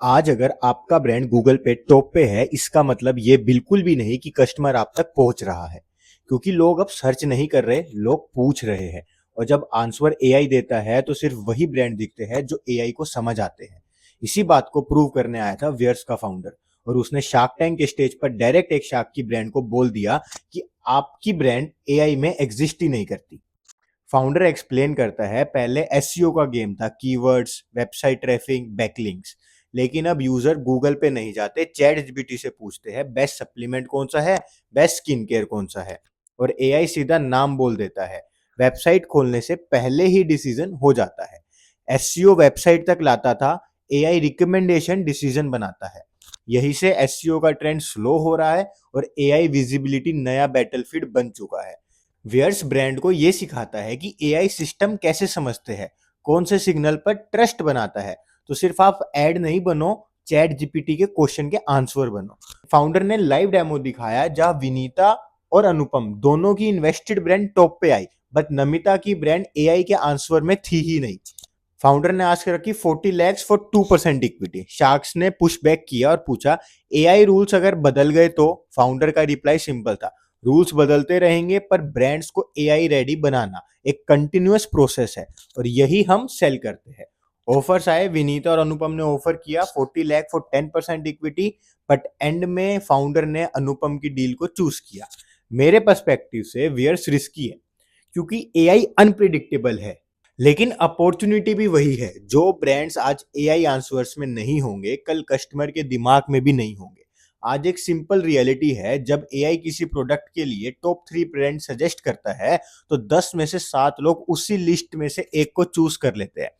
आज अगर आपका ब्रांड गूगल पे टॉप पे है, इसका मतलब ये बिल्कुल भी नहीं कि कस्टमर आप तक पहुंच रहा है। क्योंकि लोग अब सर्च नहीं कर रहे, लोग पूछ रहे हैं। और जब आंसर एआई देता है तो सिर्फ वही ब्रांड दिखते हैं जो एआई को समझ आते हैं। इसी बात को प्रूव करने आया था वियर्स का फाउंडर, और उसने शार्क टैंक के स्टेज पर डायरेक्ट एक शार्क की ब्रांड को बोल दिया कि आपकी ब्रांड एआई में एग्जिस्ट ही नहीं करती। फाउंडर एक्सप्लेन करता है, पहले एसईओ का गेम था, कीवर्ड्स, वेबसाइट ट्रैफिक, बैकलिंक्स। लेकिन अब यूजर गूगल पे नहीं जाते, चैट जीपीटी से पूछते हैं बेस्ट सप्लीमेंट कौन सा है, बेस्ट स्किन केयर कौन सा है, और एआई सीधा नाम बोल देता है। वेबसाइट खोलने से पहले ही डिसीजन हो जाता है। एसईओ वेबसाइट तक लाता था, एआई रिकमेंडेशन डिसीजन बनाता है। यही से एसईओ का ट्रेंड स्लो हो रहा है और एआई विजिबिलिटी नया बैटलफील्ड बन चुका है। वियर्स ब्रांड को यह सिखाता है कि एआई सिस्टम कैसे समझते हैं, कौन से सिग्नल पर ट्रस्ट बनाता है। तो सिर्फ आप ऐड नहीं बनो, चैट जीपीटी के क्वेश्चन के आंसर बनो। फाउंडर ने लाइव डेमो दिखाया जहां विनीता और अनुपम दोनों की इन्वेस्टेड ब्रांड टॉप पे आई, बट नमिता की ब्रांड एआई के आंसर में थी ही नहीं। फाउंडर ने आस्क रखी 40 lakhs फॉर 2% इक्विटी। शार्क्स ने पुश बैक किया और पूछा एआई रूल्स अगर बदल गए तो। फाउंडर का रिप्लाई सिंपल था, रूल्स बदलते रहेंगे पर ब्रांड्स को एआई रेडी बनाना एक कंटिन्यूअस प्रोसेस है, और यही हम सेल करते हैं। ऑफर्स आए, विनीता और अनुपम ने ऑफर किया 40 lakh for 10% equity, but and में फाउंडर ने अनुपम की डील को चूज किया। मेरे पर्सपेक्टिव से वियर्स रिस्की है क्योंकि एआई अनप्रिडिक्टेबल है, लेकिन अपॉर्चुनिटी भी वही है। जो ब्रांड्स आज एआई आंसर्स में नहीं होंगे, कल कस्टमर के दिमाग में भी नहीं होंगे। आज एक सिंपल रियलिटी है, जब एआई किसी प्रोडक्ट के लिए टॉप 3 ब्रांड सजेस्ट करता है तो 10 में से 7 लोग उसी लिस्ट में से एक को चूज कर लेते हैं।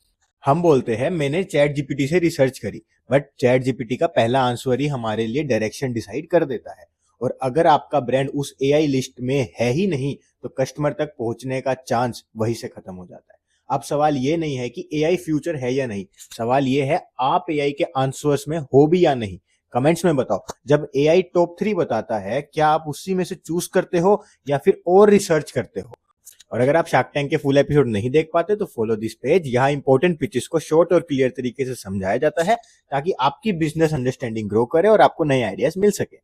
हम बोलते हैं मैंने चैट जीपीटी से रिसर्च करी, बट चैट जीपीटी का पहला आंसर ही हमारे लिए डायरेक्शन डिसाइड कर देता है। और अगर आपका ब्रांड उस एआई लिस्ट में है ही नहीं तो कस्टमर तक पहुंचने का चांस वहीं से खत्म हो जाता है। अब सवाल ये नहीं है कि एआई फ्यूचर है या नहीं, सवाल ये है आप एआई के आंसर्स में हो भी या नहीं। कमेंट्स में बताओ, जब एआई टॉप 3 बताता है क्या आप उसी में से चूज करते हो या फिर और रिसर्च करते हो। और अगर आप शार्क टैंक के फुल एपिसोड नहीं देख पाते तो फॉलो दिस पेज, यहाँ इंपॉर्टेंट पिचेस को शॉर्ट और क्लियर तरीके से समझाया जाता है ताकि आपकी बिजनेस अंडरस्टैंडिंग ग्रो करे और आपको नए आइडियाज मिल सके।